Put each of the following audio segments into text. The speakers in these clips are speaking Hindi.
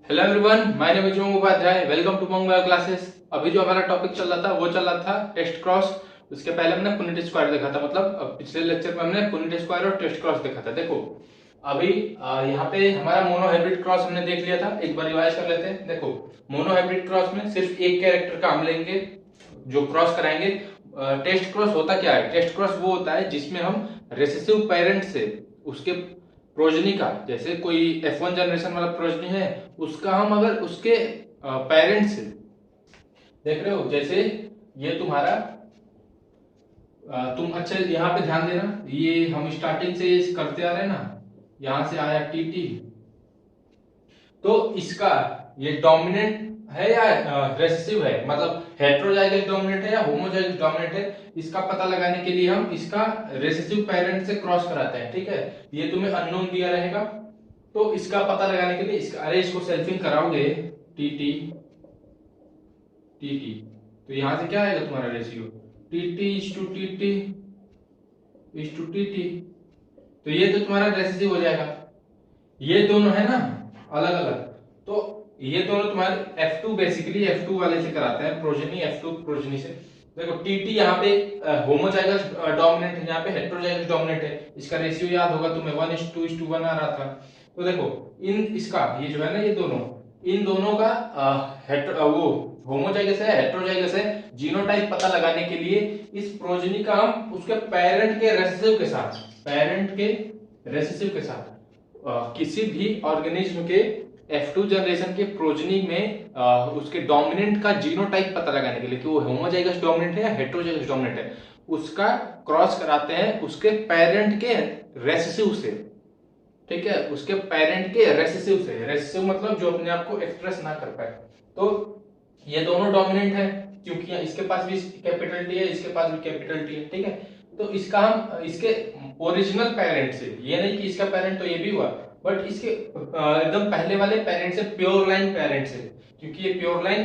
Hello everyone, my name is Om Upadhyay. Welcome to मंग बायो क्लासेस। अभी जो हमारा टॉपिक चल रहा था वो चल रहा था टेस्ट क्रॉस। उसके पहले हमने पुनेट स्क्वायर देखा था, मतलब पिछले लेक्चर में हमने पुनेट स्क्वायर और टेस्ट क्रॉस देखा था। देखो अभी यहाँ पे हमारा मोनो हाइब्रिड क्रॉस हमने देख लिया था। एक बार रिवाइज कर लेते हैं। देखो मोनो हाइब्रिड क्रॉस में सिर्फ एक कैरेक्टर का हम लेंगे जो क्रॉस कराएंगे। टेस्ट क्रॉस होता क्या है? टेस्ट क्रॉस वो होता है जिसमें हम रेसेसिव पेरेंट से उसके प्रोजनी का, जैसे कोई F1 जनरेशन वाला प्रोजनी है उसका हम अगर उसके पेरेंट से देख रहे हो, जैसे ये तुम्हारा तुम अच्छा यहाँ पे ध्यान देना, ये हम स्टार्टिंग से करते आ रहे हैं ना, यहां से आया टी, तो इसका ये डोमिनेंट है या रेसेसिव है, मतलब हेटेरोजाइगस डोमिनेंट है या होमोजाइगस डोमिनेंट है, इसका पता लगाने के लिए हम इसका रेसेसिव पेरेंट से क्रॉस कराते हैं। ठीक है, ये तुम्हें अननोन दिया रहेगा, तो इसका पता लगाने के लिए अरे इसको सेल्फिंग कराओगे टी टी टी टी, तो यहां से क्या आएगा तुम्हारा ratio t t is to t t is to t t, तो ये तो तुम्हारा रेसेसिव हो जाएगा। ये दोनों है ना अलग अलग, तो ये दोनों तुम्हारे F2 बेसिकली F2 वाले से कराते हैं, प्रोजेनी F2 प्रोजेनी से। देखो टीटी यहाँ पे होमोजाइगस डोमिनेंट है, यहाँ पे हेटेरोजाइगस डोमिनेंट है। इसका रेशियो याद होगा तुम्हें 1:2:1 आ रहा था। तो देखो इन इसका ये जो है ना, ये दोनों इन दोनों का वो होमोजाइगस है हेटेरोजाइगस है, जीनोटाइप पता लगाने के लिए इस प्रोजेनी का हम उसके पेरेंट के रेसेसिव के साथ, पेरेंट के रेसेसिव के साथ किसी भी ऑर्गेनिज्म के F2 जनरेशन के प्रोजनी में उसके डोमिनेंट का जीनोटाइप पता लगाने के लिए कि वो होमोजाइगस डोमिनेंट है या हेटेरोजाइगस डोमिनेंट है, उसका क्रॉस कराते हैं उसके पेरेंट के रेसेसिव से। ठीक है, उसके पेरेंट के रेसेसिव से, रेसेसिव मतलब जो अपने आप को एक्सप्रेस ना कर पाए। तो ये दोनों डोमिनेंट है क्योंकि इसके पास भी कैपिटल टी है, इसके पास भी कैपिटल टी है। ठीक है, तो इसका हम इसके ओरिजिनल पेरेंट से, ये नहीं कि इसका पेरेंट तो ये भी हुआ, बट इसके एकदम पहले वाले पेरेंट से, प्योर लाइन पेरेंट से, क्योंकि ये प्योर लाइन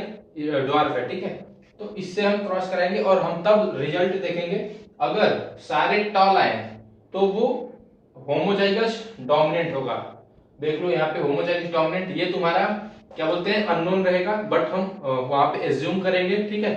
ड्वार्फ है। ठीक है, तो इससे हम क्रॉस कराएंगे और हम तब रिजल्ट देखेंगे। अगर सारे टॉल आए तो वो होमोजाइगस डोमिनेंट होगा। देख लो यहाँ पे होमोजाइगस डोमिनेंट, ये तुम्हारा क्या बोलते हैं अननोन रहेगा, बट हम वहां पे एज्यूम करेंगे। ठीक है,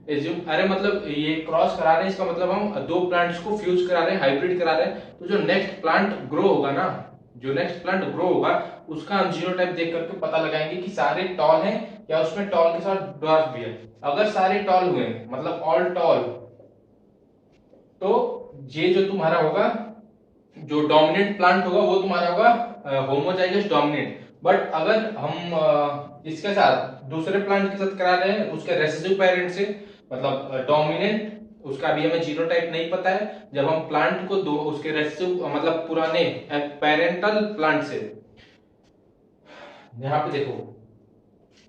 एज्यूम अरे मतलब ये क्रॉस करा रहे हैं, इसका मतलब हम दो प्लांट्स को फ्यूज करा रहे हैं, हाइब्रिड करा रहे हैं। तो जो नेक्स्ट प्लांट ग्रो होगा ना, जो नेक्स्ट प्लांट ग्रो होगा उसका हम जीनोटाइप देख करके पता लगाएंगे कि सारे टॉल हैं या उसमें टॉल के साथ ड्वार्फ भी है। अगर सारे टॉल हुए मतलब ऑल टॉल, तो ये जो तुम्हारा होगा, जो डोमिनेंट प्लांट होगा वो तुम्हारा होगा होमोजाइगस डोमिनेंट। बट अगर हम इसके साथ दूसरे प्लांट के साथ करा रहे हैं उसके रेसेसिव पेरेंट से, मतलब डोमिनेंट, उसका भी हमें जीनोटाइप नहीं पता है, जब हम प्लांट को दो उसके रेसेसिव मतलब पुराने पेरेंटल प्लांट से, यहाँ पे देखो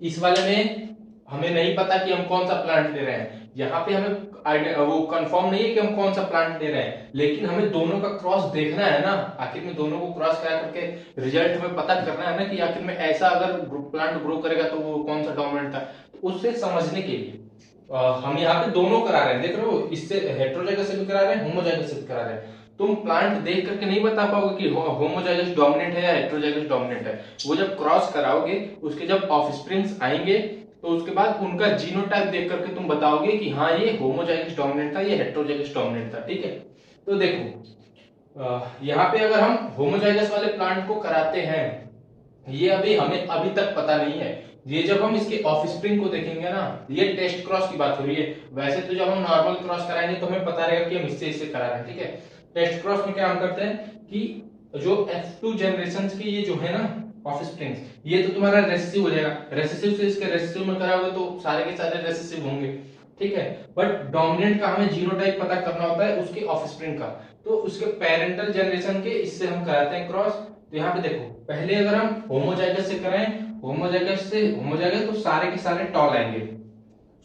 इस वाले में हमें नहीं पता कि हम कौन सा प्लांट ले रहे हैं, यहाँ पे हमें वो कंफर्म नहीं है कि हम कौन सा प्लांट ले रहे हैं, लेकिन हमें दोनों का क्रॉस देखना है ना। आखिर में दोनों को क्रॉस करा करके रिजल्ट हमें पता करना है ना कि आखिर में ऐसा अगर प्लांट ग्रो करेगा तो वो कौन सा डोमिनेंट था। तो उससे समझने के लिए हम यहाँ पे दोनों करा रहे हैं। देख रहे हो, इससे हेटेरोजाइगस से भी करा रहे हैं, होमोजाइगस से भी करा रहे हैं। तुम प्लांट देख करके नहीं बता पाओगे कि होमोजाइगस डोमिनेंट है या हेटेरोजाइगस डोमिनेंट है। वो जब क्रॉस कराओगे उसके जब ऑफस्प्रिंग्स आएंगे तो उसके बाद उनका जीनोटाइप देख करके तुम बताओगे कि हाँ ये होमोजाइगस डोमिनेंट था, ये हेटेरोजाइगस डोमिनेंट था। ठीक है, तो देखो यहाँ पे अगर हम होमोजाइगस वाले प्लांट को कराते हैं, ये अभी हमें अभी तक पता नहीं है। ये जब हम इसके ऑफस्प्रिंग को देखेंगे ना, ये टेस्ट क्रॉस की बात हो रही है। वैसे तो जब हम नॉर्मल क्रॉस कराएंगे तो हमें पता रहेगा कि हम इससे इससे करा रहे हैं। ठीक है, टेस्ट क्रॉस में क्या हम करते हैं कि जो F2 जनरेशन के ये जो है ना ऑफस्प्रिंग्स, ये तो तुम्हारा रेसेसिव हो जाएगा, रेसेसिव से इसके रेसेसिव में कराओगे तो सारे के सारे रेसेसिव होंगे। ठीक है, बट डोमिनेंट का हमें जीनोटाइप पता करना होता है उसके ऑफस्प्रिंग का, तो उसके पेरेंटल जनरेशन के इससे हम कराते हैं क्रॉस। तो यहाँ पे देखो पहले अगर हम होमोजाइगस से कराएं, होमोजाइगस तो सारे के सारे टॉल आएंगे,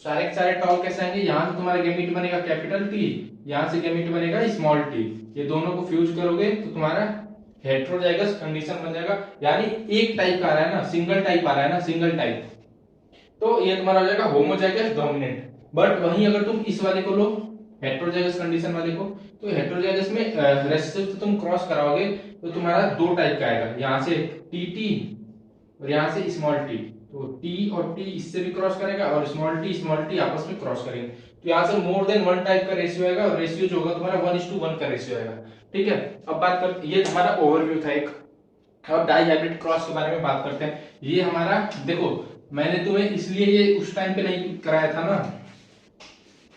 सारे के सारे टॉल कैसे आएंगे, यहाँ से तुम्हारा गेमीट बनेगा कैपिटल टी, यहाँ से गेमीट बनेगा स्मॉल टी, ये दोनों को फ्यूज करोगे तो तुम्हारा हेटेरोजाइगस कंडीशन बन जाएगा। यानी एक टाइप का आ रहा है ना, सिंगल टाइप आ रहा है ना, सिंगल टाइप, तो ये तुम्हारा हो जाएगा होमोजाइगस डोमिनेंट। बट वहीं अगर तुम इस वाले को लो, हेटेरोजाइगस कंडीशन वाले को, तो हेटेरोजाइगस में रेसेसिव से तुम क्रॉस कराओगे तो तुम्हारा दो टाइप का आएगा, यहाँ से टीटी और यहाँ से स्मॉल टी, तो टी और टी इससे भी क्रॉस करेगा और स्मॉल टी आपस में क्रॉस करेंगे, तो यहाँ से मोर देन वन टाइप का रेशियो आएगा और रेशियो जो होगा तुम्हारा 1:1 का रेशियो आएगा। ठीक है, अब बात कर, ये हमारा ओवरव्यू था एक। अब डाई हाइब्रिड क्रॉस के बारे में बात करते हैं। ये हमारा देखो, मैंने तुम्हें इसलिए ये उस टाइम पे नहीं कराया था ना,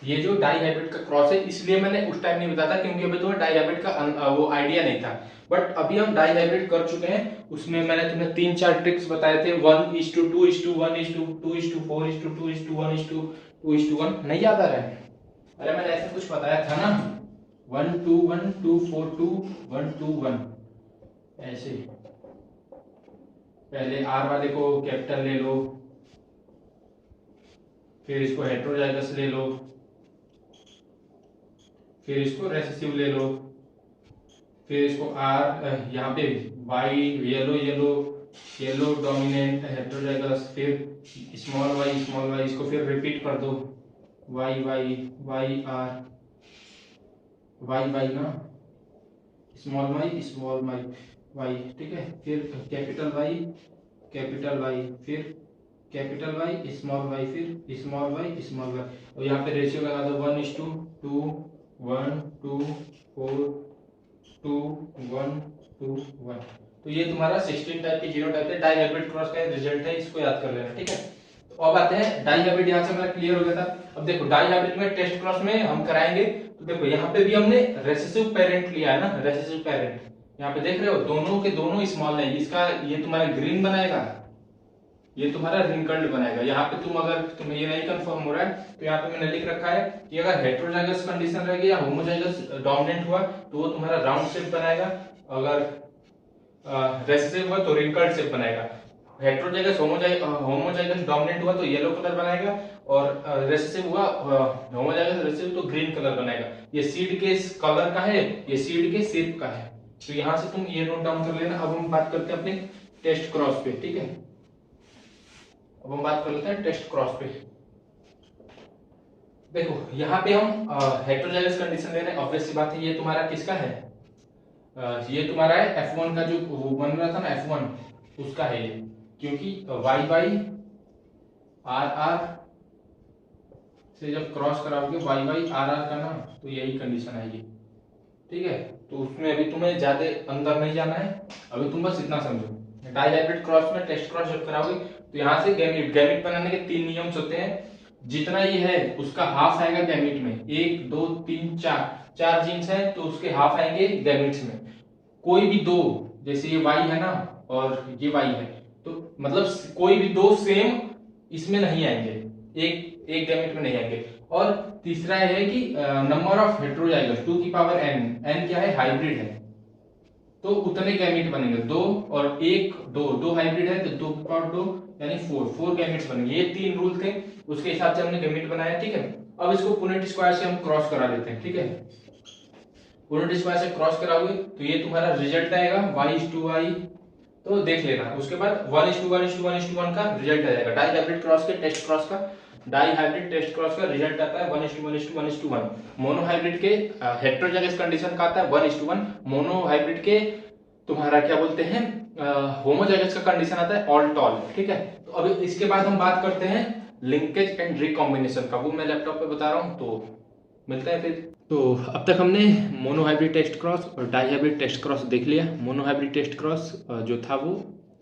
ये जो डाई हाइब्रिड का क्रॉस है, इसलिए मैंने उस टाइम नहीं बताया था क्योंकि अभी तुम्हें डाई हाइब्रिड का वो आइडिया नहीं था। बट अभी हम डाई हाइब्रिड कर चुके हैं, उसमें मैंने तुम्हें 3-4 ट्रिक्स बताए थे, 1:2:1:2:4:2:1:2:1 नहीं याद आ रहा है? अरे मैंने ऐसे कुछ बताया था ना, 1:2:1:2:4:2:1:2:1 ऐसे। पहले आर वाले को कैपिटल ले लो, फिर इसको हेटेरोजाइगस ले लो, फिर इसको रेसेसिव ले लो, फिर इसको आर यहाँ पे वाई येलो डोमिनेंट हेटेरोजाइगस, फिर स्मॉल वाई इसको फिर रिपीट कर दो, वाई आर वाई ना, स्मॉल वाई, ठीक है, फिर कैपिटल वाई फिर कैपिटल वाई, फिर स्मॉल वाई, और यहाँ पे रेशियो लगा दो 1:2 1 2 4 2 1 2 1। तो ये तुम्हारा 16 टाइप की जीनोटाइप है, डाई हाइब्रिड क्रॉस का रिजल्ट है, इसको याद कर लेना। ठीक है, तो अब आते हैं डाई हाइब्रिड, यहाँ से हमारा क्लियर हो गया था। अब देखो डाई हाइब्रिड में टेस्ट क्रॉस में हम कराएंगे, तो देखो यहाँ पे भी हमने रेसेसिव पेरेंट लिया है ना, रेसेसिव पेरेंट यहाँ पे देख रहे हो, दोनों के दोनों स्मॉल है, इसका ये तुम्हारा ग्रीन बनाएगा, ये तुम्हारा रिंकल्ड बनाएगा। यहाँ पे अगर तुम्हें ये नहीं कंफर्म हो रहा है तो यहाँ पे मैंने लिख रखा है कि अगर हेटेरोजाइगस कंडीशन रहेगी या होमोजाइगस डोमिनेंट हुआ तो वो तुम्हारा राउंड शेप बनाएगा, अगर रेसेसिव हुआ तो रिंकल्ड शेप बनाएगा। हेटेरोजाइगस होमोजाइगस डोमिनेंट हुआ तो येलो कलर बनाएगा, और रेसेसिव हुआ होमोजाइगस रेसेसिव तो ग्रीन कलर बनाएगा। ये सीड के कलर का है, ये सीड के शेप का है, तो यहाँ से तुम ये नोट डाउन कर लेना। अब हम बात करते हैं अपने टेस्ट क्रॉस पे। ठीक है, अब हम बात कर लेते हैं टेस्ट क्रॉस पे। देखो यहाँ पे हम हेटेरोजाइगस कंडीशन ले रहे हैं, ऑब्वियस सी बात है, ये तुम्हारा किसका है, ये तुम्हारा है F1 का, जो बन रहा था ना F1 उसका है ये, क्योंकि y आर से जब क्रॉस कराओगे y आर का ना, तो यही कंडीशन है ये। ठीक है, तो उसमें अभी तुम्हें ज्यादा अंदर नहीं जाना है, अभी तुम बस इतना समझो। डाई हाइब्रिड क्रॉस में टेस्ट क्रॉस जब कराओगे तो यहाँ से गैमेट बनाने के 3 नियम होते हैं, जितना ये है उसका हाफ आएगा गैमेट में, 1 2 3 4 जीन्स है तो उसके हाफ आएंगे गैमेट्स में। कोई भी दो, जैसे ये y है ना और ये y है, तो मतलब कोई भी दो सेम इसमें नहीं आएंगे, एक गैमेट में नहीं आएंगे। और तीसरा है कि नंबर ऑफ हेटेरोजाइगस 2 की पावर n क्या है, हाइब्रिड है, तो उतने गैमेट बनेंगे, दो और एक, दो हाइब्रिड है तो 2 की पावर 2 यानी 4 गैमेट्स बनेंगे। ये 3 रूल थे, उसके हिसाब से हमने गैमेट बनाया। ठीक है, अब इसको पुनेट स्क्वायर से हम क्रॉस करा लेते हैं। ठीक है, पुनेट स्क्वायर से क्रॉस कराओगे तो ये तुम्हारा रिजल्ट आएगा y:y, तो देख लेना। उसके बाद 1:1:1:1 का रिजल्ट आ जाएगा। डाई हाइब्रिड क्रॉस के टेस्ट क्रॉस का, डाई हाइब्रिड टेस्ट क्रॉस का रिजल्ट आता है 1:1:1:1। मोनो हाइब्रिड के हेटेरोजाइगस कंडीशन का आता है 1:1। मोनो हाइब्रिड के तुम्हारा क्या बोलते हैं, होमोजाइगस का कंडीशन आता है ऑल टॉल। ठीक है, तो अभी इसके बाद हम बात करते हैं लिंकेज एंड रिकॉम्बिनेशन का, वो मैं लैपटॉप पे बता रहा हूँ, तो मिलता है फिर। तो अब तक हमने मोनो हाइब्रिड टेस्ट क्रॉस और डाई हाइब्रिड टेस्ट क्रॉस देख लिया। मोनो हाइब्रिड टेस्ट क्रॉस जो था वो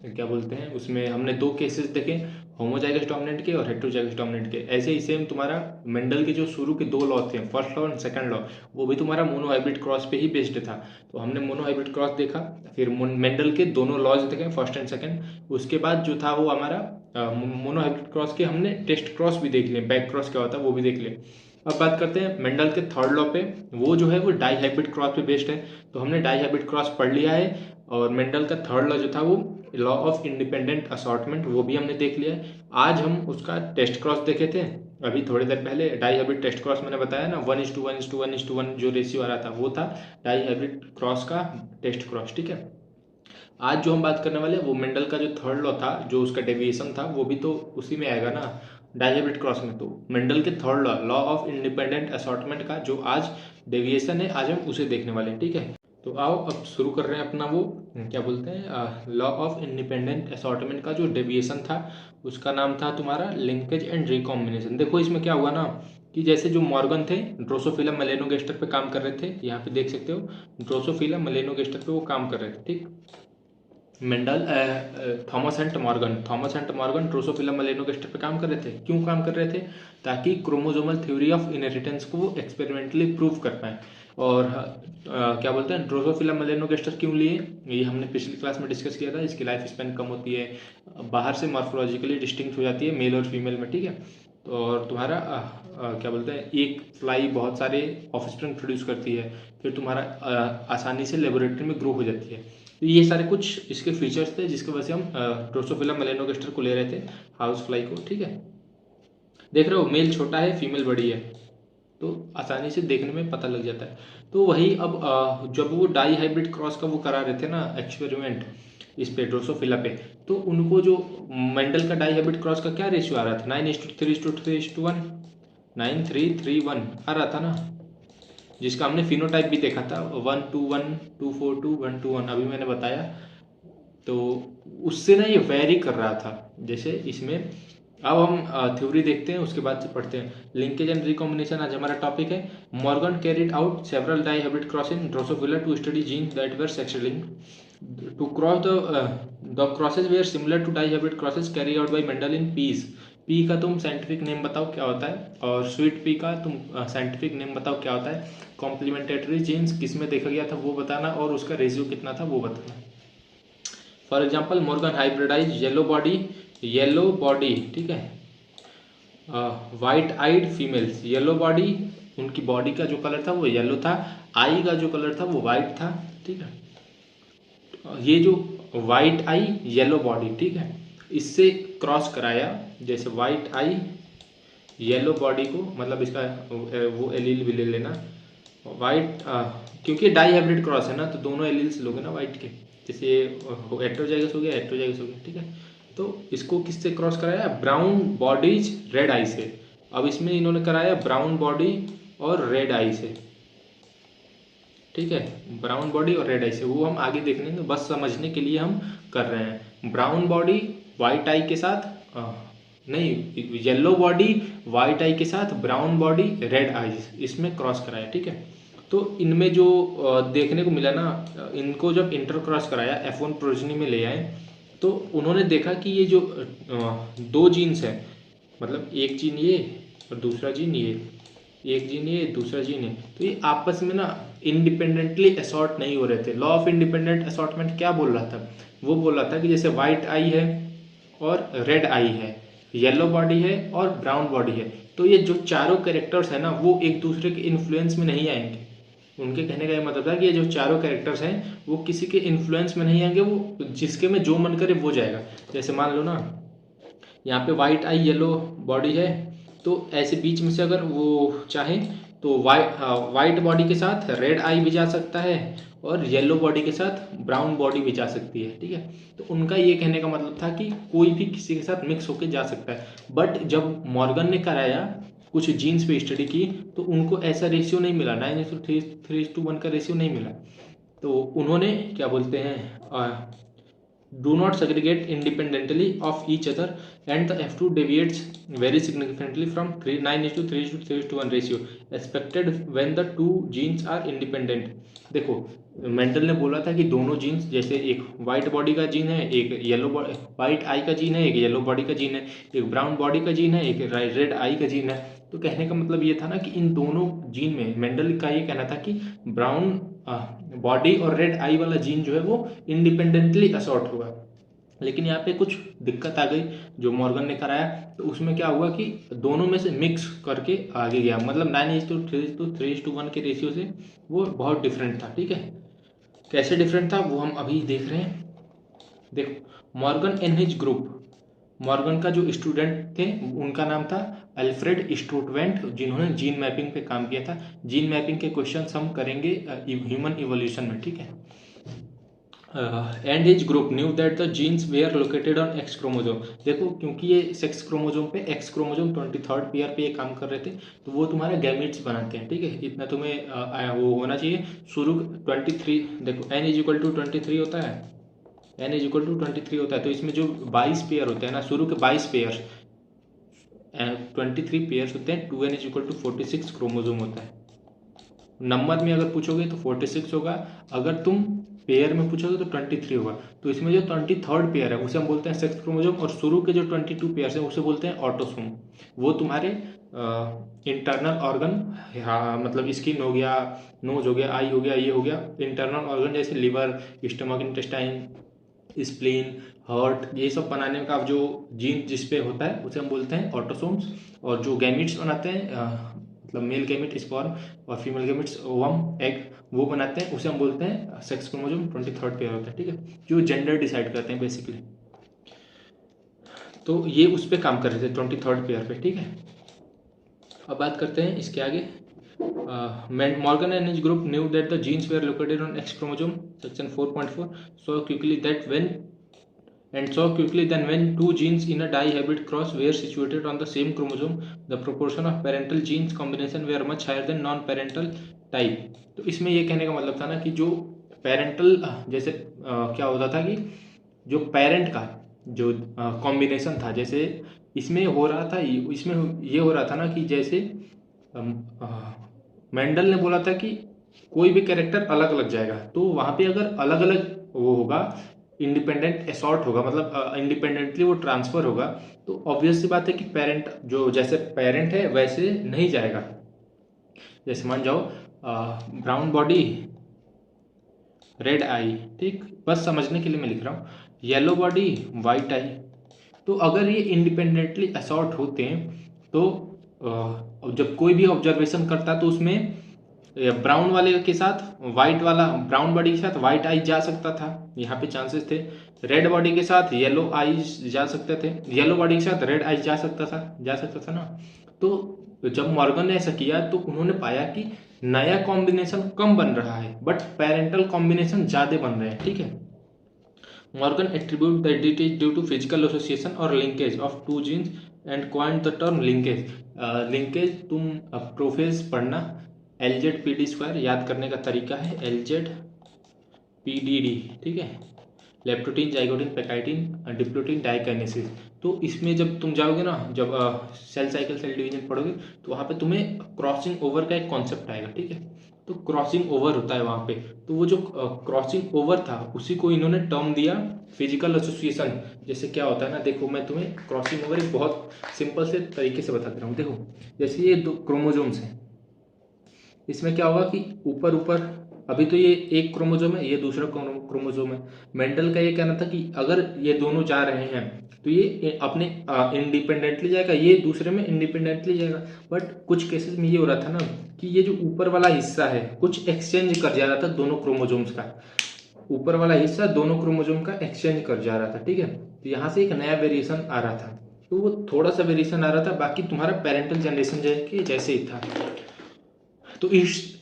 क्या बोलते हैं, उसमें हमने 2 केसेस देखे, होमोजाइगस डोमिनेंट के और हेटेरोजाइगस डोमिनेंट के। ऐसे ही सेम तुम्हारा मेंडल के जो शुरू के 2 लॉ थे, फर्स्ट लॉ और सेकंड लॉ, वो भी तुम्हारा मोनो हाइब्रिड क्रॉस पे ही बेस्ड था। तो हमने मोनो हाइब्रिड क्रॉस देखा, फिर मेंडल के दोनों लॉज देखे, फर्स्ट एंड सेकंड। उसके बाद जो था वो हमारा मोनो हाइब्रिड क्रॉस के हमने टेस्ट क्रॉस भी देख लिए, बैक क्रॉस क्या होता है वो भी देख लिए। अब बात करते हैं मेंडल के थर्ड लॉ पे, वो जो है वो डाई हाइब्रिड क्रॉस पे बेस्ड है। तो हमने डाई हाइब्रिड क्रॉस पढ़ लिया है, और मेंडल का थर्ड लॉ जो था वो लॉ ऑफ इंडिपेंडेंट असॉर्टमेंट, वो भी हमने देख लिया है। आज हम उसका टेस्ट क्रॉस देखे थे अभी थोड़ी देर पहले। डाई हाइब्रिड टेस्ट क्रॉस मैंने बताया ना, 1:1:1:1 जो रेशियो आ रहा था वो था डाई हाइब्रिड क्रॉस का टेस्ट क्रॉस। ठीक है, आज जो हम बात करने वाले वो मेंडल का जो थर्ड लॉ था, जो उसका डेविएशन था, वो भी तो उसी में आएगा ना, डाई हाइब्रिड क्रॉस में। तो मेंडल के third law, law of independent assortment का जो आज डेविएशन है, आज हम उसे देखने वाले हैं। ठीक है, तो आओ अब शुरू कर रहे हैं अपना वो क्या बोलते हैं लॉ ऑफ इंडिपेंडेंट असॉर्टमेंट का जो डेविएशन था उसका नाम था तुम्हारा लिंकेज एंड रिकॉम्बिनेशन। देखो इसमें क्या हुआ ना कि जैसे जो मॉर्गन थे ड्रोसोफिला मेलेनोगास्टर पे काम कर रहे थे, यहाँ पे देख सकते हो ड्रोसोफिला मेलेनोगास्टर पे वो काम कर रहे थे, ठीक। Mendel Thomas and Morgan drosophila melanogaster पे काम कर रहे थे। क्यों काम कर रहे थे? ताकि क्रोमोसोमल थ्योरी ऑफ इनहेरिटेंस को वो एक्सपेरिमेंटली प्रूव कर पाए। और क्या बोलते हैं ड्रोसोफिला मेलेनोगास्टर क्यों लिए, ये हमने पिछली क्लास में डिस्कस किया था। इसकी लाइफ स्पैन कम होती है, बाहर से मॉर्फोलॉजिकली डिस्टिंक्ट हो जाती है मेल और फीमेल में, ठीक है। तो और तुम्हारा क्या बोलते हैं एक फ्लाई बहुत सारे ऑफस्प्रिंग प्रोड्यूस करती है, फिर तुम्हारा आसानी से लेबोरेटरी में ग्रो हो जाती है। तो ये सारे कुछ इसके फीचर्स थे जिसकी वजह से हम ड्रोसोफिला मेलेनोगास्टर को ले रहे थे, हाउस फ्लाई को, ठीक है। देख रहे हो मेल छोटा है फीमेल बड़ी है, तो आसानी से देखने में पता लग जाता है। तो वही अब जब वो डाई हाइब्रिड क्रॉस का वो करा रहे थे ना एक्सपेरिमेंट इस पे ड्रोसोफिला पे, तो उनको जो मेंडल का डाई हाइब्रिड क्रॉस का क्या रेशियो आ रहा था 9:3:3:1 9:3:3:1 आ रहा था ना, जिसका हमने फिनोटाइप भी देखा था 1:1 2:4:2 1:1 अभी मैंने बताया। तो उससे ना ये वेरी कर रहा था जैसे इसमें। अब हम थ्योरी देखते हैं उसके बाद से पढ़ते हैं। लिंकेज एंड रिकॉम्बिनेशन आज हमारा टॉपिक है। Morgan carried out several dihybrid cross in Drosophila to study genes that were sexually linked to cross the crosses were similar to dihybrid crosses carry out by Mendel in peas. Pea का तुम साइंटिफिक नेम बताओ क्या होता है, और स्वीट पी का तुम साइंटिफिक नेम बताओ क्या होता है। कॉम्प्लीमेंटेटरी जीन्स किस में देखा गया था वो बताना, और उसका रेशियो कितना था वो बताना। For example Morgan hybridize yellow body, ठीक है, white eyed females, yellow body, उनकी बॉडी का जो कलर था वो येलो था, आई का जो कलर था वो वाइट था, ठीक है। ये जो वाइट आई येलो बॉडी, ठीक है, इससे क्रॉस कराया, जैसे वाइट आई येलो बॉडी को, मतलब इसका वो एलील भी ले लेना वाइट, क्योंकि डाई हाइब्रिड क्रॉस है ना तो दोनों एलील्स लोगे ना वाइट के, जैसे हेटेरोजाइगस हो गया हेटेरोजाइगस हो गया, ठीक है। तो इसको किससे क्रॉस कराया? ब्राउन बॉडीज रेड आई से। अब इसमें इन्होंने कराया ब्राउन बॉडी और रेड आई से, ठीक है, ब्राउन बॉडी और रेड आई से। वो हम आगे देखने तो बस समझने के लिए हम कर रहे हैं। ब्राउन बॉडी वाइट आई के साथ नहीं, येलो बॉडी वाइट आई के साथ ब्राउन बॉडी रेड आईज, इसमें क्रॉस कराया, ठीक है। तो इनमें जो देखने को मिला ना, इनको जब इंटर क्रॉस कराया F1 प्रोजनी में ले आए, तो उन्होंने देखा कि ये जो दो जीन्स हैं, मतलब एक जीन ये और दूसरा जीन ये, एक जीन ये दूसरा जीन है, तो ये आपस में ना इंडिपेंडेंटली असॉर्ट नहीं हो रहे थे। लॉ ऑफ इंडिपेंडेंट असॉर्टमेंट क्या बोल रहा था? वो बोल रहा था कि जैसे वाइट आई है और रेड आई है, येलो बॉडी है और ब्राउन बॉडी है, तो ये जो चारों कैरेक्टर्स है ना वो एक दूसरे के इन्फ्लुएंस में नहीं आएंगे। उनके कहने का ये मतलब था कि ये जो चारों कैरेक्टर्स हैं वो किसी के इन्फ्लुएंस में नहीं आएंगे, वो जिसके में जो मन करे वो जाएगा। जैसे मान लो ना यहाँ पे वाइट आई येलो बॉडी है, तो ऐसे बीच में से अगर वो चाहे तो वाइट बॉडी के साथ रेड आई भी जा सकता है और येलो बॉडी के साथ ब्राउन बॉडी भी जा सकती है, ठीक है। तो उनका ये कहने का मतलब था कि कोई भी किसी के साथ मिक्स होकर जा सकता है। बट जब मॉर्गन ने कराया कुछ जीन्स पे स्टडी की तो उनको ऐसा रेशियो नहीं मिला, 9:3:1 का रेशियो नहीं मिला। तो उन्होंने क्या बोलते हैं do not segregate independently of each other and the F2 deviates very significantly from 9:3:1 ratio expected when the two genes are independent। देखो मेंडल ने बोला था कि दोनों जीन्स, जैसे एक वाइट बॉडी का जीन है, एक येलो वाइट आई का जीन है, एक येलो बॉडी का जीन है, एक ब्राउन बॉडी का जीन है, एक रेड आई का जीन है। तो कहने का मतलब ये था ना कि इन दोनों जीन में, मेंडल का ये कहना था कि ब्राउन बॉडी और रेड आई वाला जीन जो है वो इंडिपेंडेंटली असॉर्ट हुआ। लेकिन यहाँ पे कुछ दिक्कत आ गई जो मॉर्गन ने कराया, तो उसमें क्या हुआ कि दोनों में से मिक्स करके आगे गया, मतलब 9:3:1 के रेशियो से वो बहुत डिफरेंट था, ठीक है। कैसे डिफरेंट था वो हम अभी देख रहे हैं। देखो Morgan and his group, Morgan का जो स्टूडेंट थे उनका नाम था अल्फ्रेड स्टुटवेंट, जिन्होंने जीन मैपिंग पे काम किया था। जीन मैपिंग के क्वेश्चन हम करेंगे ह्यूमन इवोल्यूशन में, ठीक है। And his group knew that the genes were located on X chromosome. देखो क्योंकि ये सेक्स क्रोमोजोम पे, एक्स क्रोमोजोम 23rd पेयर पे ये काम कर रहे थे, तो वो तुम्हारे गैमेट्स बनाते हैं, ठीक है। इतना तुम्हें वो होना चाहिए। शुरू 23, देखो n इज इक्वल टू 23 होता है, n इज इक्वल टू 23 होता है, तो इसमें जो 22 पेयर होते हैं ना, शुरू के 22 पेयर 23 पेयर्स होते हैं। 2n is equal to 46 chromosome होता है। नंबर में अगर पूछोगे तो 46 होगा, अगर तुम पेयर में पूछोगे तो 23 होगा। तो इसमें जो 23rd पेयर है उसे हम बोलते हैं सेक्स क्रोमोजोम, और शुरू के जो 22 पेयर हैं उसे बोलते हैं ऑटोसोम। वो तुम्हारे इंटरनल ऑर्गन, मतलब स्किन हो गया, नोज हो गया, आई हो गया, ये हो गया इंटरनल ऑर्गन, जैसे liver, stomach, intestine, spleen, heart, ये सब बनाने का जो जीन जिसपे होता है उसे हम बोलते हैं ऑटोसोम्स। और जो गैमिट्स बनाते हैं, मतलब मेल गैमिट स्पर्म और फीमेल गैमिट्स ओवम एग, वो बनाते हैं, उसे हम बोलते हैं सेक्स क्रोमोसोम। 23rd पेयर होता है, ठीक है, जो जेंडर डिसाइड करते हैं बेसिकली। तो ये उस पर काम कर रहे थे 23rd पेयर पे, ठीक है। अब बात करते हैं इसके आगे। Morgan and his group knew that the genes were located on X chromosome, section 4.4, so quickly then when two genes in a dihabit cross were situated on the same chromosome, the proportion of parental genes combination were much higher than non-parental type। तो इसमें ये कहने का मतलब था ना कि जो पेरेंटल, जैसे क्या होता था कि जो पेरेंट का जो कॉम्बिनेशन था, जैसे इसमें हो रहा था, इसमें ये हो रहा था ना कि जैसे मेंडल ने बोला था कि कोई भी कैरेक्टर अलग अलग जाएगा, तो वहाँ पे अगर अलग अलग वो होगा, इंडिपेंडेंट असॉर्ट होगा, मतलब इंडिपेंडेंटली वो ट्रांसफर होगा, तो ऑब्वियस सी बात है कि पेरेंट जो जैसे पेरेंट है वैसे नहीं जाएगा। जैसे मान जाओ ब्राउन बॉडी रेड आई, ठीक, बस समझने के लिए मैं लिख रहा हूँ, येलो बॉडी वाइट आई। तो अगर ये इंडिपेंडेंटली असॉर्ट होते हैं तो जब कोई भी ऑब्जर्वेशन करता तो उसमें ब्राउन वाले के साथ व्हाइट वाला, ब्राउन बॉडी के साथ व्हाइट आई जा सकता था, यहाँ पे चांसेस थे। रेड बॉडी के साथ येलो आईज जा सकते थे, येलो बॉडी के साथ रेड आईज जा सकता था ना। तो जब मॉर्गन ने ऐसा किया तो उन्होंने पाया कि नया कॉम्बिनेशन कम बन रहा है बट पेरेंटल कॉम्बिनेशन ज्यादा बन रहे हैं, ठीक है। Morgan attributed the advantage due to physical association or linkage of two genes and coined the term linkage। Linkage तुम प्रोफेज पढ़ना, LZPD² याद करने का तरीका है LZPDD, ठीक है, लेप्टोटीन, जाइगोटीन, पैकाइटिन, डिप्लोटीन, डाइकाइनेसिस। तो इसमें जब तुम जाओगे ना, जब सेल साइकिल, सेल डिवीजन पढ़ोगे, तो वहाँ पे तुम्हें क्रॉसिंग ओवर का एक कॉन्सेप्ट आएगा, ठीक है। तो क्रॉसिंग ओवर होता है वहाँ पे, तो वो जो क्रॉसिंग ओवर था उसी को इन्होंने टर्म दिया फिजिकल एसोसिएशन। जैसे क्या होता है ना, देखो मैं तुम्हें क्रॉसिंग ओवर एक बहुत सिंपल से तरीके से बता दे रहा हूँ। देखो जैसे ये दो क्रोमोजोम्स हैं, इसमें क्या होगा कि ऊपर ऊपर, अभी तो ये एक क्रोमोजोम है, ये दूसरा क्रोमोजोम है। मेंडल का ये कहना था कि अगर ये दोनों जा रहे हैं तो ये अपने इंडिपेंडेंटली जाएगा, ये दूसरे में इंडिपेंडेंटली जाएगा। बट कुछ केसेस में ये हो रहा था ना कि ये जो ऊपर वाला हिस्सा है कुछ एक्सचेंज कर जा रहा था दोनों क्रोमोजोम्स का, ऊपर वाला हिस्सा दोनों क्रोमोजोम का एक्सचेंज कर जा रहा था, ठीक है। तो यहाँ से एक नया वेरिएशन आ रहा था, तो वो थोड़ा सा वेरिएशन आ रहा था, बाकी तुम्हारा पेरेंटल जनरेशन जैसे ही था। तो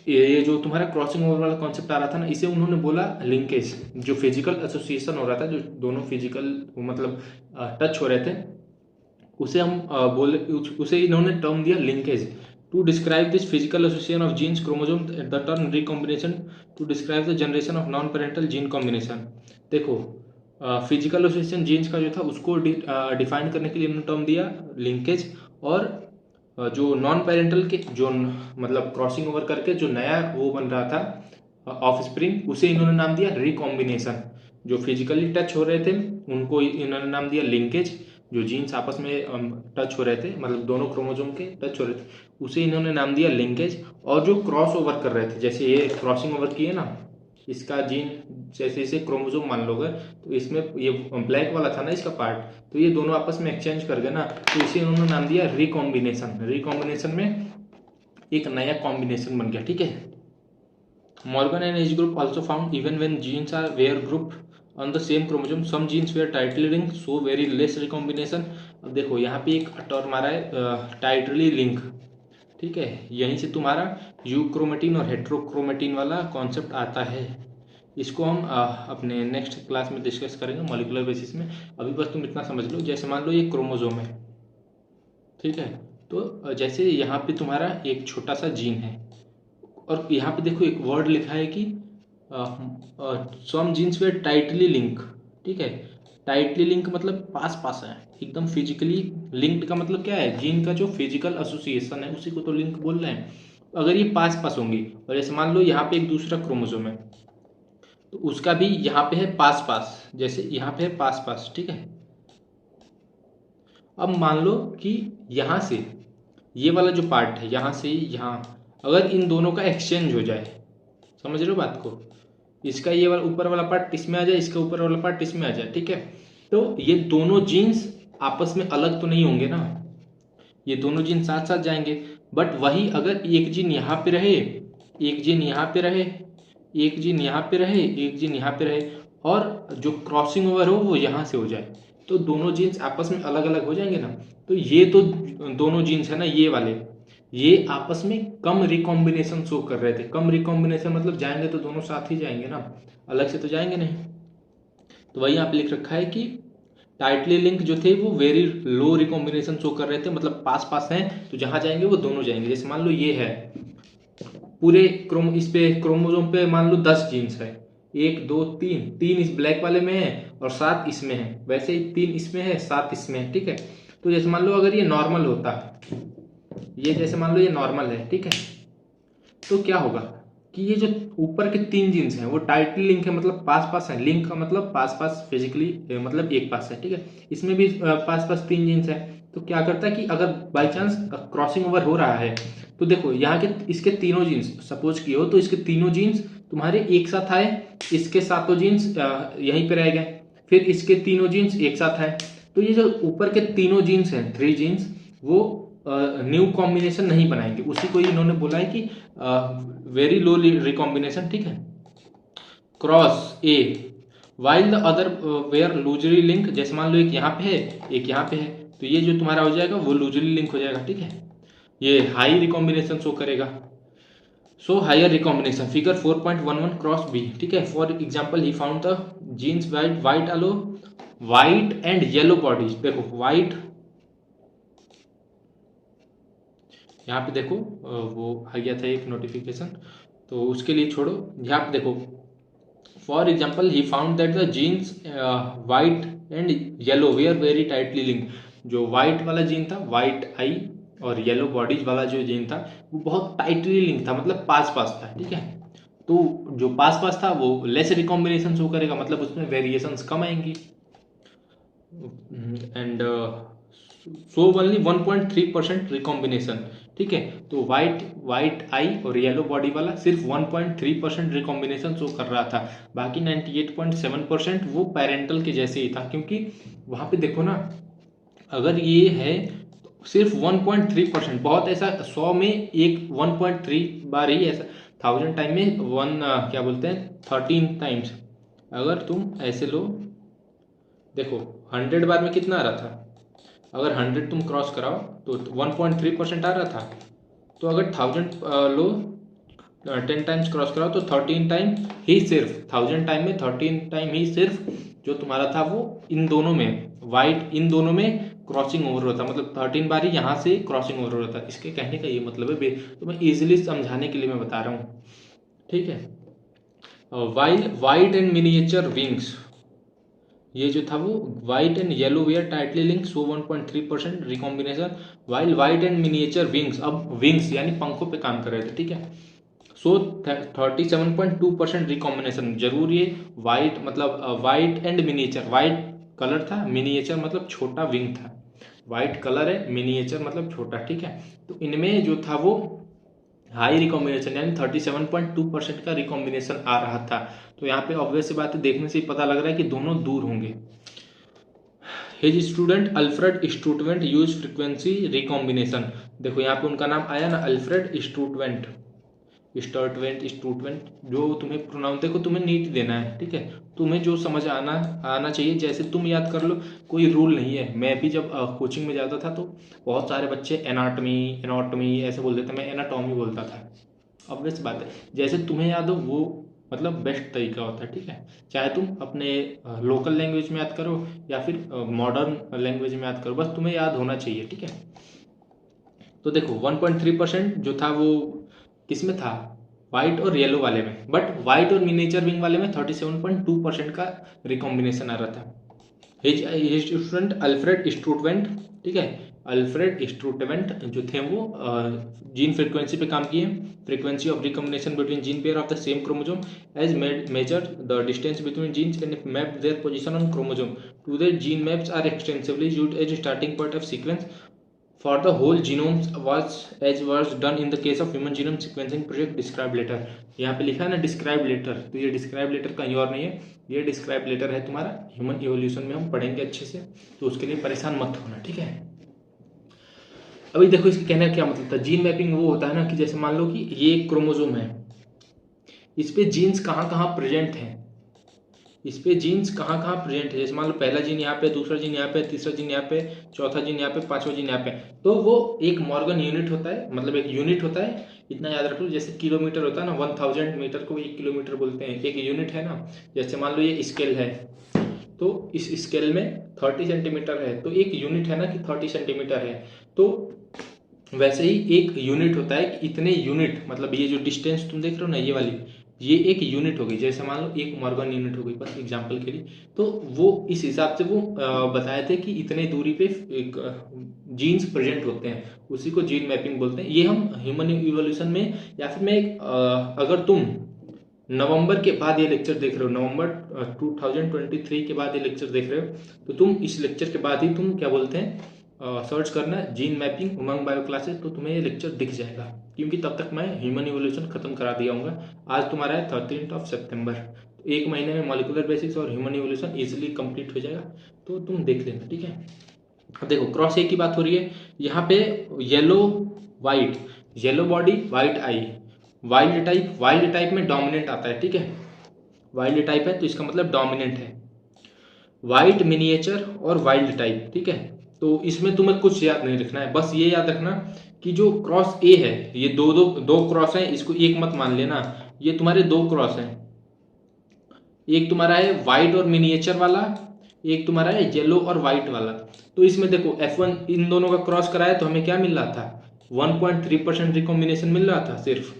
ये जो तुम्हारा क्रॉसिंग ओवर वाला कॉन्सेप्ट आ रहा था ना, इसे उन्होंने बोला लिंकेज। जो फिजिकल एसोसिएशन हो रहा था, जो दोनों फिजिकल मतलब टच हो रहे थे, उसे हम उसे इन्होंने टर्म दिया linkage. To describe this physical association of genes chromosome, the term recombination to describe the generation of non parental gene combination. देखो फिजिकल एसोसिएशन जीन्स का जो था उसको डिफाइन करने के लिए इन्होंने टर्म दिया लिंकेज, और जो नॉन पेरेंटल के जो मतलब क्रॉसिंग ओवर करके जो नया वो बन रहा था ऑफ स्प्रिंग, उसे इन्होंने नाम दिया रिकॉम्बिनेशन। जो फिजिकली टच हो रहे थे उनको इन्होंने नाम दिया लिंकेज, जो जीन्स आपस में टच हो रहे थे, मतलब दोनों क्रोमोजोम के टच हो रहे थे, उसे इन्होंने नाम दिया लिंकेज। और जो क्रॉस ओवर कर रहे थे, जैसे ये क्रॉसिंग ओवर किए ना, इसका जीन जैसे इसे क्रोमोजोम मान लोगे, तो इसमें ये ब्लैक वाला था ना इसका पार्ट, तो ये दोनों आपस में एक्सचेंज कर गए ना, तो इसे उन्होंने नाम दिया रिकॉम्बिनेशन। रिकॉम्बिनेशन में एक नया कॉम्बिनेशन बन गया, ठीक है। Morgan and his group also found even when genes are were group on the same chromosome some genes were tightly linked so very less recombination. अब देखो यहाँ पे एक टर्म आ रहा है टाइटली लिंक, ठीक है, यहीं से तुम्हारा यूक्रोमेटिन और हेट्रोक्रोमेटिन वाला कॉन्सेप्ट आता है। इसको हम अपने नेक्स्ट क्लास में डिस्कस करेंगे मॉलिक्यूलर बेसिस में। अभी बस तुम इतना समझ लो, जैसे मान लो ये क्रोमोसोम है, ठीक है। तो जैसे यहाँ पे तुम्हारा एक छोटा सा जीन है, और यहाँ पे देखो एक वर्ड लिखा है कि some genes were tightly link, ठीक है। टाइटली लिंक मतलब पास पास है, एकदम फिजिकली लिंक्ड का मतलब क्या है, जीन का जो फिजिकल एसोसिएशन है उसी को तो लिंक बोल रहे हैं। अगर ये पास पास होंगी, और जैसे मान लो यहाँ पे एक दूसरा क्रोमोसोम है, तो उसका भी यहाँ पे है पास पास, जैसे यहाँ पे है पास पास, ठीक है। अब मान लो कि यहाँ से ये वाला जो पार्ट है, यहाँ से यहाँ, अगर इन दोनों का एक्सचेंज हो जाए, समझ रहे हो बात को, इसका ये वाला ऊपर वाला पार्ट इसमें आ जाए, इसका ऊपर वाला पार्ट इसमें आ जाए, ठीक है। तो ये दोनों जीन्स आपस में अलग तो नहीं होंगे ना, ये दोनों जीन साथ साथ जाएंगे। बट वही अगर एक जीन यहाँ पे रहे, एक जीन यहाँ पे रहे, एक जीन यहाँ पे रहे, एक जीन यहाँ पे रहे, और जो क्रॉसिंग ओवर हो वो यहाँ से हो जाए, तो दोनों जीन्स आपस में अलग अलग हो जाएंगे ना। तो ये तो दोनों जीन्स है ना, ये वाले, ये आपस में कम रिकॉम्बिनेशन शो कर रहे थे। कम रिकॉम्बिनेशन मतलब जाएंगे तो दोनों साथ ही जाएंगे ना, अलग से तो जाएंगे नहीं। तो वही यहाँ पे लिख रखा है कि टाइटली लिंक जो थे वो वेरी लो रिकॉम्बिनेशन शो कर रहे थे, मतलब पास पास हैं, तो जहां जाएंगे वो दोनों जाएंगे। जैसे मान लो ये है पूरे इस पे क्रोमोसोम पे मान लो 10 जीन्स है, 1 2 3, 3 इस ब्लैक वाले में है और 7 इसमें है, वैसे ही 3 इसमें है 7 इसमें है, ठीक है। तो जैसे मान लो अगर ये नॉर्मल होता, ये जैसे मान लो ये नॉर्मल है, ठीक है, तो क्या होगा कि ये जो ऊपर के 3 जीन्स हैं वो टाइटली लिंक है, मतलब पास पास है, लिंक का मतलब पास पास फिजिकली मतलब एक पास है, ठीक है। इसमें भी पास पास 3 जीन्स है। तो क्या करता है कि अगर बाई चांस क्रॉसिंग ओवर हो रहा है, तो देखो यहाँ के इसके तीनों जीन्स सपोज की हो, तो इसके तीनों जीन्स तुम्हारे एक साथ आए, इसके सातों जीन्स यहीं पे रह गए, फिर इसके तीनों जीन्स एक साथ आए। तो ये जो ऊपर के तीनों जीन्स हैं, 3 जीन्स, वो न्यू कॉम्बिनेशन नहीं बनाएंगे, उसी को इन्होंने बोला है कि वेरी लो रिकॉम्बिनेशन, ठीक है। Cross a while the other were loosely link, जैसे मान लो एक यहाँ पे है एक यहाँ पे है, तो ये जो तुम्हारा हो जाएगा वो लूजरी लिंक हो जाएगा, ठीक है। ये हाई रिकॉम्बिनेशन शो करेगा, so higher recombination, figure 4.11 cross B, ठीक है। For example he found the genes white अलो वाइट एंड येलो बॉडीज, देखो वाइट, यहाँ पे देखो वो आ गया था एक नोटिफिकेशन, तो उसके लिए छोड़ो। यहाँ पे देखो for example he found that the genes white and yellow were very tightly link, जो वाइट वाला जीन था, वाइट आई और येलो बॉडीज वाला जो जीन था वो बहुत टाइटली लिंक था, मतलब पास पास था, ठीक है। तो जो पास पास था वो लेस रिकॉम्बिनेशन शो करेगा, मतलब उसमें वेरिएशंस कम आएंगी। एंड सो ओनली 1.3% रिकॉम्बिनेशन, ठीक है। तो वाइट आई और येलो बॉडी वाला सिर्फ 1.3% रिकॉम्बिनेशन शो कर रहा था, बाकी 98.7% वो पेरेंटल के जैसे ही था। क्योंकि वहां पे देखो ना, अगर ये है तो सिर्फ 1.3%, बहुत ऐसा 100 में एक 1.3 बार ही ऐसा, 1000 टाइम में क्या बोलते हैं 13 टाइम्स। अगर तुम ऐसे लो, देखो 100 बार में कितना आ रहा था, अगर 100 तुम क्रॉस कराओ तो 1.3% आ रहा था। तो अगर 1000 लो 10 टाइम्स क्रॉस कराओ तो 13 टाइम ही, सिर्फ 1000 टाइम में 13 टाइम ही सिर्फ जो तुम्हारा था वो इन दोनों में वाइट, इन दोनों में क्रॉसिंग ओवर होता, मतलब 13 बार ही यहाँ से क्रॉसिंग ओवर होता। इसके कहने का ये मतलब है, तो मैं इजीली समझाने के लिए मैं बता रहा हूँ, ठीक है। While white and miniature wings, ये जो था वो white and yellow were tightly link, so 1.3% recombination, while white and miniature wings, अब विंग्स यानी पंखों पे काम कर रहे थे, ठीक है। सो 37.2% रिकॉम्बिनेशन, जरूर ये व्हाइट मतलब white and miniature, white colour था, मिनिएचर मतलब छोटा विंग था, व्हाइट कलर है, मिनिएचर मतलब छोटा, ठीक है। तो इनमें जो था वो हाई रिकॉम्बिनेशन यानी 37.2% का रिकॉम्बिनेशन आ रहा था। तो यहाँ पे ऑब्वियस सी बात है, देखने से ही पता लग रहा है कि दोनों दूर होंगे। His student Alfred Sturtevant use frequency recombination, देखो यहाँ पे उनका नाम आया ना, अल्फ्रेड स्टूटवेंट, स्टूटवेंट, जो तुम्हें प्रोनाउन, देखो तुम्हें नीट देना है, ठीक है। तुम्हें जो समझ आना चाहिए, जैसे तुम याद कर लो, कोई रूल नहीं है। मैं भी जब कोचिंग में जाता था तो बहुत सारे बच्चे एनाटॉमी ऐसे बोलते थे, मैं एनाटॉमी बोलता था। ऑब्वियस बात है, जैसे तुम्हें याद हो वो मतलब बेस्ट तरीका होता है, ठीक है। चाहे तुम अपने लोकल लैंग्वेज में याद करो या फिर मॉडर्न लैंग्वेज में याद करो, बस तुम्हें याद होना चाहिए, ठीक है। तो देखो 1.3% जो था वो किस में था, व्हाइट और येलो वाले में, बट व्हाइट और मिनिएचर विंग वाले में 37.2% का रिकॉम्बिनेशन आ रहा था। हिज स्टूडेंट अल्फ्रेड स्टूटवेंट, ठीक है, अल्फ्रेड स्टूटवेंट जो थे वो जीन फ्रीक्वेंसी पे काम किए, frequency of recombination between gene pair of the same chromosome as measure the distance between genes and map their position on chromosome to the gene maps are extensively used as starting point of sequence for the whole genome was done in the case of human genome sequencing project described later। यहाँ पे लिखा है ना डिस्क्राइब लेटर, तो ये डिस्क्राइब लेटर कहीं और नहीं है, ये डिस्क्राइब लेटर है तुम्हारा ह्यूमन इवोल्यूशन में हम पढ़ेंगे अच्छे से, तो उसके लिए परेशान मत होना, ठीक है। अभी देखो इसके कहने का क्या मतलब था। जीन मैपिंग वो होता है ना कि जैसे मान लो कि ये एक क्रोमोसोम है, इस पे जीन्स कहाँ कहाँ प्रेजेंट हैं, इस पे जीन्स कहाँ कहाँ प्रेजेंट है, जैसे मान लो पहला जीन यहाँ पे, दूसरा जीन यहाँ पे, तीसरा जीन यहाँ पे, चौथा जीन यहाँ पे, पांचवा जीन यहाँ पे, तो वो एक मॉर्गन यूनिट होता है, मतलब एक यूनिट होता है। इतना याद रख लो, जैसे किलोमीटर होता है ना, 1000 मीटर को 1 किलोमीटर बोलते हैं, एक यूनिट है ना। जैसे मान लो ये स्केल है, तो इस स्केल में 30 सेंटीमीटर है, तो एक यूनिट है ना कि 30 सेंटीमीटर है, तो वैसे ही एक यूनिट होता है कि इतने यूनिट, मतलब ये जो डिस्टेंस तुम देख रहे हो ना ये वाली, ये एक यूनिट हो गई। जैसे मान लो एक मॉर्गन यूनिट हो गई, बस एग्जांपल के लिए, तो वो इस हिसाब से वो बताए थे कि इतने दूरी पे एक जीन्स प्रेजेंट होते हैं, उसी को जीन मैपिंग बोलते हैं। ये हम ह्यूमन इवोल्यूशन में, या फिर मैं अगर तुम नवंबर के बाद ये लेक्चर देख रहे हो, नवंबर 2023 के बाद ये लेक्चर देख रहे हो, तो तुम इस लेक्चर के बाद ही तुम क्या बोलते हैं सर्च करना जीन मैपिंग उमंग बायो क्लासेस, तो तुम्हें ये लेक्चर दिख जाएगा, क्योंकि तब तक मैं ह्यूमन इवोल्यूशन खत्म करा दिया हूँ। आज तुम्हारा है 13 सितंबर, तो एक महीने में मॉलिकुलर बेसिस और ह्यूमन इवोल्यूशन इजिली कंप्लीट हो जाएगा, तो तुम देख लेना, ठीक है। अब देखो क्रॉस ए की बात हो रही है यहाँ पे, yellow white, yellow body white eye, wild type में डोमिनेंट आता है, ठीक है, वाइल्ड टाइप है तो इसका मतलब डोमिनेंट है। वाइट मिनिएचर और वाइल्ड टाइप, ठीक है। तो इसमें तुम्हें कुछ याद नहीं रखना है, बस ये याद रखना कि जो क्रॉस ए है, ये दो क्रॉस है, इसको एक मत मान लेना, ये तुम्हारे दो क्रॉस हैं, एक तुम्हारा है वाइट और मिनिएचर वाला, एक तुम्हारा है येलो और वाइट वाला। तो इसमें देखो F1 इन दोनों का क्रॉस कराया तो हमें क्या मिल रहा था, 1.3% रिकॉम्बिनेशन मिल रहा था सिर्फ।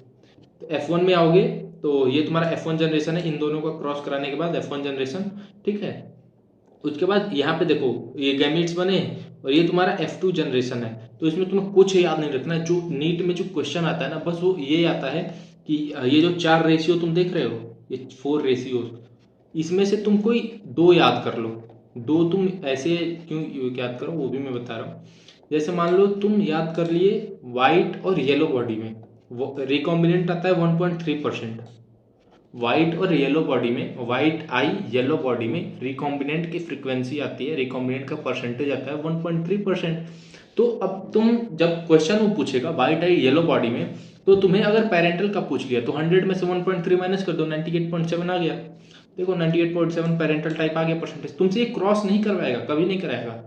तो F1 में आओगे तो ये तुम्हारा F1 जनरेशन है, इन दोनों का क्रॉस कराने के बाद F1 जनरेशन, ठीक है। उसके बाद यहाँ पे देखो ये गैमीट्स बने और ये तुम्हारा F2 जनरेशन है। तो इसमें तुम्हें कुछ याद नहीं रखना है, जो नीट में जो क्वेश्चन आता है ना, बस वो ये आता है कि ये जो 4 रेशियो तुम देख रहे हो, ये 4 रेशियो, इसमें से तुम कोई 2 याद कर लो, 2 तुम ऐसे क्यों याद करो वो भी मैं बता रहा हूँ। जैसे मान लो तुम याद कर लिए व्हाइट और येलो बॉडी में वो रिकॉम्बिनेंट आता है 1.3%, व्हाइट और येलो बॉडी में, व्हाइट आई येलो बॉडी में रिकॉम्बिनेंट की फ्रीक्वेंसी आती है, रिकॉम्बिनेंट का परसेंटेज आता है 1.3%। तो अब तुम जब क्वेश्चन वो पूछेगा व्हाइट आई येलो बॉडी में, तो तुम्हें अगर पेरेंटल का पूछ लिया तो 100 में से 1.3 माइनस कर दो, 98.7 आ गया। देखो 98.7 पेरेंटल टाइप आ गया परसेंटेज। तुमसे ये क्रॉस नहीं करवाएगा, कभी नहीं कराएगा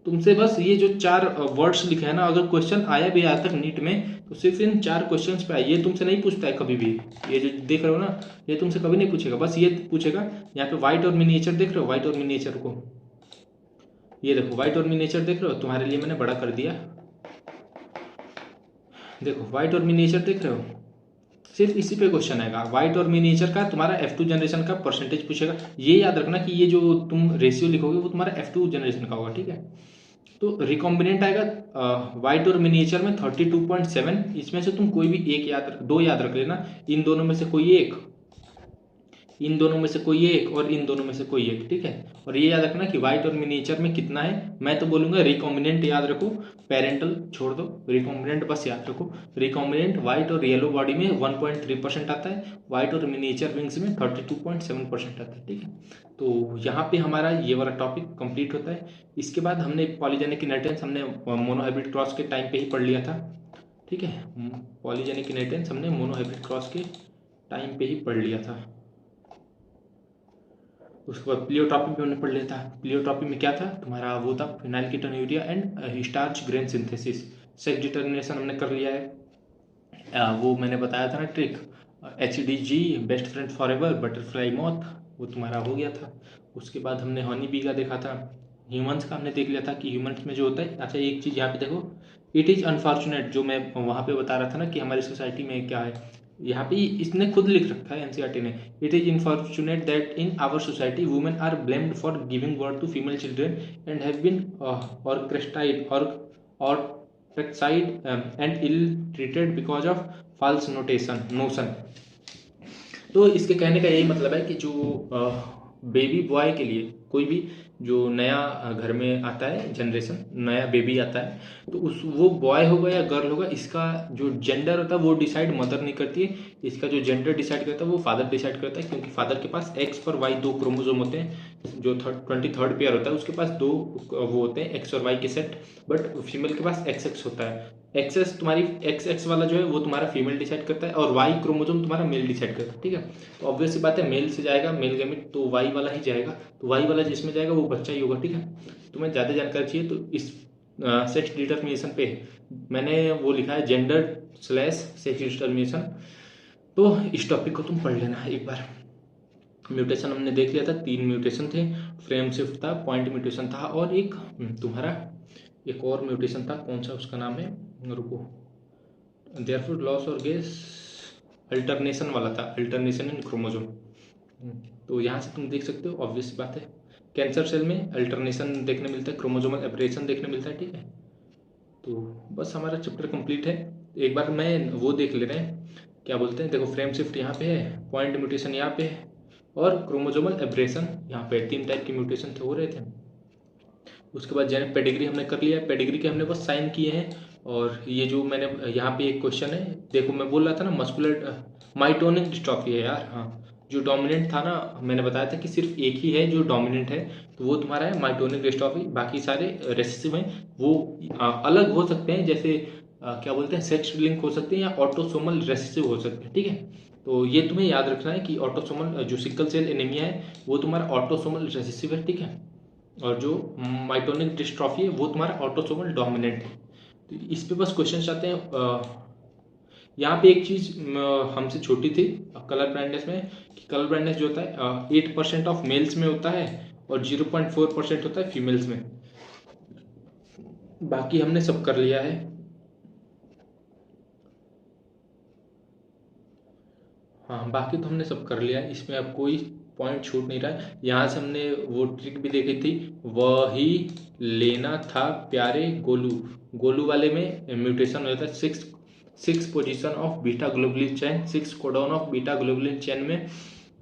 तुमसे, बस ये जो 4 वर्ड्स लिखे हैं ना, अगर क्वेश्चन आया भी आज तक नीट में तो सिर्फ इन 4 क्वेश्चंस पे आए, ये तुमसे नहीं पूछता है कभी भी। ये जो देख रहे हो ना, ये तुमसे कभी नहीं पूछेगा, बस ये पूछेगा यहाँ पे व्हाइट और मिनिएचर देख रहे हो, व्हाइट और मिनिएचर को, ये देखो व्हाइट और मिनिएचर देख रहे हो, तुम्हारे लिए मैंने बड़ा कर दिया, देखो व्हाइट और मिनिएचर देख रहे हो, सिर्फ इसी पे क्वेश्चन आएगा, व्हाइट और मिनिएचर का तुम्हारा F2 जनरेशन का परसेंटेज पूछेगा। ये याद रखना कि ये जो तुम रेशियो लिखोगे वो तुम्हारा F2 जनरेशन का होगा, ठीक है। तो रिकॉम्बिनेंट आएगा व्हाइट और मिनिएचर में 32.7, इसमें से तुम कोई भी एक दो याद रख लेना, इन दोनों में से कोई एक, इन दोनों में से कोई एक और इन दोनों में से कोई एक, ठीक है। और ये याद रखना कि व्हाइट और मिनिएचर में कितना है, मैं तो बोलूंगा रिकॉम्बिनेंट याद रखो, पेरेंटल छोड़ दो, रिकॉम्बिनेंट बस याद रखो। रिकॉम्बिनेंट व्हाइट और येलो बॉडी में 1.3% आता है, व्हाइट और मिनिएचर विंग्स में 32.7% आता है, ठीक है। तो यहाँ पे हमारा ये वाला टॉपिक कंप्लीट होता है। इसके बाद हमने पॉलीजेनिक इनहेरिटेंस हमने मोनोहाइब्रिड क्रॉस के टाइम पे ही पढ़ लिया था, ठीक है। पॉलीजेनिक इनहेरिटेंस हमने मोनोहाइब्रिड क्रॉस के टाइम पे ही पढ़ लिया था। उसके बाद प्लियोट्रॉपी भी हमने पढ़ लिया था। प्लियोट्रॉपी में क्या था तुम्हारा, वो था phenylketonuria and starch grain synthesis. Sex determination हमने कर लिया है, वो मैंने बताया था ना trick, HDG best friend forever, butterfly moth, वो तुम्हारा हो गया था। उसके बाद हमने हनी बी का देखा था। ह्यूमंस का हमने देख लिया था कि ह्यूमंस में जो होता है। अच्छा एक चीज़ यहाँ पे देखो, इट इज़ अनफॉर्चुनेट, जो मैं वहाँ पे बता रहा था ना कि हमारी सोसाइटी में क्या है, यहाँ पे इसने खुद लिख रखा है एनसीईआरटी ने, it is unfortunate that in our society women are blamed for giving birth to female children and have been orchestrated and ill treated because of false notion। तो इसके कहने का यही मतलब है कि जो बेबी बॉय के लिए, कोई भी जो नया घर में आता है, जनरेशन नया बेबी आता है, तो वो बॉय होगा या गर्ल होगा, इसका जो जेंडर होता है वो डिसाइड मदर नहीं करती है। इसका जो जेंडर डिसाइड करता है वो फादर डिसाइड करता है, क्योंकि फादर के पास एक्स और वाई 2 क्रोमोसोम होते हैं। जो 23rd पेयर होता है उसके पास 2 वो होते हैं, एक्स और वाई के सेट, बट फीमेल के पास XX होता है। एक्सएस तुम्हारी XX वाला जो है वो तुम्हारा फीमेल डिसाइड करता है, और वाई क्रोमोसोम तुम्हारा मेल डिसाइड करता है। ठीक है, तो ऑब्वियस सी बात है, मेल से जाएगा मेल गैमेट, तो वाई वाला ही जाएगा, तो वाई वाला जिसमें जाएगा वो बच्चा ही होगा। ठीक है, तुम्हें ज़्यादा जानकारी चाहिए तो इस सेक्स डिटर्मिनेशन पे मैंने वो लिखा है, जेंडर/सेक्स डिटर्मिनेशन, तो इस टॉपिक को तुम पढ़ लेना एक बार। म्यूटेशन हमने देख लिया था, 3 म्यूटेशन थे, फ्रेम शिफ्ट था, पॉइंट म्यूटेशन था, और एक तुम्हारा एक और म्यूटेशन था, कौन सा उसका नाम है, रुको, देयरफॉर लॉस और गेस अल्टरनेशन वाला था, अल्टरनेशन इन क्रोमोसोम। तो यहाँ से तुम देख सकते हो, ऑब्वियस बात है, कैंसर सेल में अल्टरनेशन देखने मिलता है, क्रोमोसोमल एब्रेशन देखने मिलता है। ठीक है, तो बस हमारा चैप्टर कंप्लीट है। एक बार मैं वो देख ले रहे हैं, क्या बोलते हैं, देखो फ्रेम शिफ्ट यहाँ पे है, पॉइंट म्यूटेशन यहाँ पे है, और क्रोमोसोमल एब्रेशन यहाँ पे 3 टाइप के म्यूटेशन हो रहे थे। उसके बाद जेनेटिक पेडिग्री हमने कर लिया, पेडिग्री के हमने बस साइन किए हैं। और ये जो मैंने यहाँ पे एक क्वेश्चन है, देखो मैं बोल रहा था ना, मस्कुलर माइटोनिक डिस्ट्रॉफी है यार। हाँ, जो डोमिनेंट था ना, मैंने बताया था कि सिर्फ एक ही है जो डोमिनेंट है, तो वो तुम्हारा है माइटोनिक डिस्ट्रॉफी, बाकी सारे रेसेसिव हैं। वो अलग हो सकते हैं, जैसे क्या बोलते हैं, सेक्स लिंक हो सकते हैं या ऑटोसोमल रेसेसिव हो सकते हैं। ठीक है, तो ये तुम्हें याद रखना है कि ऑटोसोमल जो सिकल सेल एनीमिया है वो तुम्हारा ऑटोसोमल रेसेसिव है। ठीक है, और जो माइटोनिक डिस्ट्रॉफी है वो तुम्हारा ऑटोसोमल डोमिनेंट है। तो इस पे बस क्वेश्चन आते हैं। यहाँ पे एक चीज़ हमसे छोटी थी कलर ब्लाइंडनेस में, कि कलर ब्लाइंडनेस जो होता है 8% ऑफ मेल्स में होता है और 0.4% होता है फीमेल्स में। बाकी हमने सब कर लिया है। हाँ, बाकी तो हमने सब कर लिया है, इसमें अब कोई पॉइंट छूट नहीं रहा है। यहाँ से हमने वो ट्रिक भी देखी थी, वही लेना था प्यारे गोलू। गोलू वाले में म्यूटेशन हो जाता है, six position of beta globulin chain, 6 codon of beta globulin chain में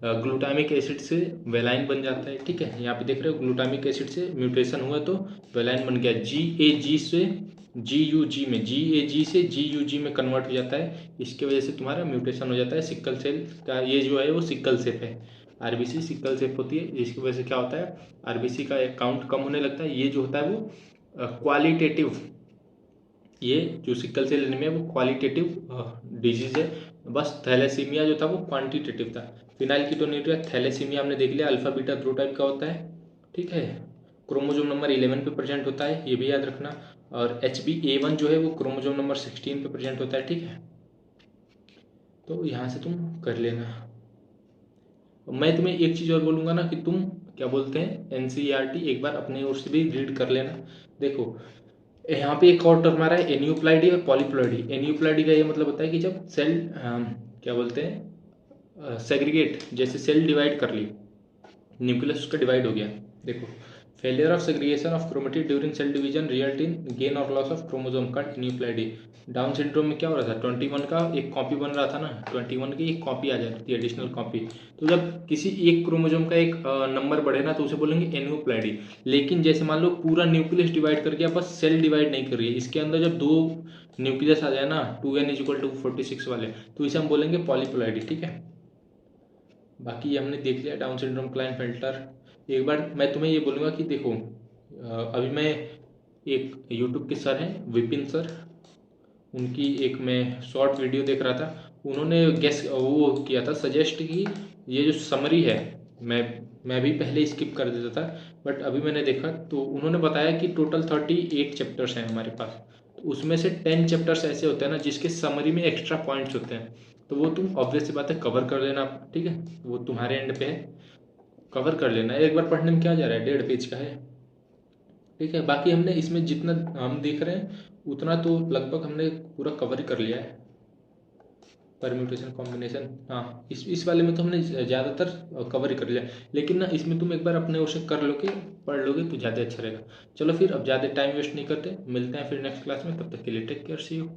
ग्लूटामिक एसिड से वेलाइन बन जाता है। ठीक है, यहाँ पे देख रहे हो, ग्लूटामिक एसिड से म्यूटेशन हुआ तो वेलाइन बन गया, GAG से GUG में, GAG से GUG में कन्वर्ट हो जाता है। इसके वजह से तुम्हारा म्यूटेशन हो जाता है। सिक्कल सेल का ये जो है वो सिक्कल सेप है, RBC सिक्कल सेप होती है, जिसकी वजह से क्या होता है, RBC का काउंट कम होने लगता है। ये जो होता है वो क्वालिटेटिव, ये जो सिक्कल सेल एनीमिया वो क्वालिटेटिव डिजीज है। बस थैलेसीमिया जो था वो क्वांटिटेटिव था। फिनाइलकीटोन्यूरिया थैलेसीमिया हमने देख लिया, अल्फा बीटा 2 टाइप का होता है। ठीक है, क्रोमोसोम नंबर 11 पे प्रेजेंट होता है, ये भी याद रखना। और HbA1 जो है वो क्रोमोसोम नंबर 16 पे प्रेजेंट होता है। ठीक है, तो यहाँ से तुम कर लेना। मैं तुम्हें एक चीज़ और बोलूँगा ना, कि तुम क्या बोलते हैं NCERT एक बार अपने ओर से भी रीड कर लेना। देखो यहाँ पे एक और टर्म आ रहा है, एन्यूप्लाइडी और पॉलीप्लॉइडी। एन्यूप्लाइडी का ये मतलब होता है कि जब सेल क्या बोलते हैं सेग्रीगेट, जैसे सेल डिवाइड कर ली, न्यूक्लियस उसका डिवाइड हो गया। देखो, failure of segregation of chromatid during cell division result in gain और लॉस ऑफ क्रोमोसोम का एन्यूप्लाइडी। डाउन सिंड्रोम में क्या हो रहा था, 21 का एक कॉपी बन रहा था ना, 21 की एक कॉपी आ जाती है, एडिशनल कॉपी। तो जब किसी एक क्रोमोसोम का एक नंबर बढ़े ना, तो उसे बोलेंगे एन्यूप्लाइडी। लेकिन जैसे मान लो पूरा न्यूक्लियस डिवाइड कर गया, बस सेल डिवाइड नहीं कर रही है, इसके अंदर जब 2 न्यूक्लियस आ जाए ना, 2n=46 वाले, तो इसे हम बोलेंगे पॉलीप्लॉइडी। ठीक है, बाकी हमने देख लिया डाउन सिंड्रोम, क्लाइनफेल्टर। एक बार मैं तुम्हें ये बोलूँगा कि देखो, अभी मैं एक यूट्यूब के सर हैं विपिन सर, उनकी एक मैं शॉर्ट वीडियो देख रहा था, उन्होंने गेस वो किया था सजेस्ट कि ये जो समरी है, मैं भी पहले स्किप कर देता था, बट अभी मैंने देखा तो उन्होंने बताया कि टोटल 38 चैप्टर्स हैं हमारे पास। तो उसमें से 10 चैप्टर्स ऐसे होते हैं ना जिसके समरी में एक्स्ट्रा पॉइंट्स होते हैं। तो वो तुम ऑब्वियस सी बात है कवर कर लेना, ठीक है, वो तुम्हारे एंड पे है, कवर कर लेना। एक बार पढ़ने में क्या जा रहा है, 1.5 पेज का है, ठीक है। बाकी हमने इसमें जितना हम देख रहे हैं उतना तो लगभग हमने पूरा कवर ही कर लिया है। परम्यूटेशन कॉम्बिनेशन, हाँ, इस वाले में तो हमने ज़्यादातर कवर ही कर लिया, लेकिन ना इसमें तुम एक बार अपने ओर से कर लोगे, पढ़ लोगे तो ज़्यादा अच्छा रहेगा। चलो फिर अब ज़्यादा टाइम वेस्ट नहीं करते, मिलते हैं फिर नेक्स्ट क्लास में, तब तक के लिए टेक केयर, सी यू।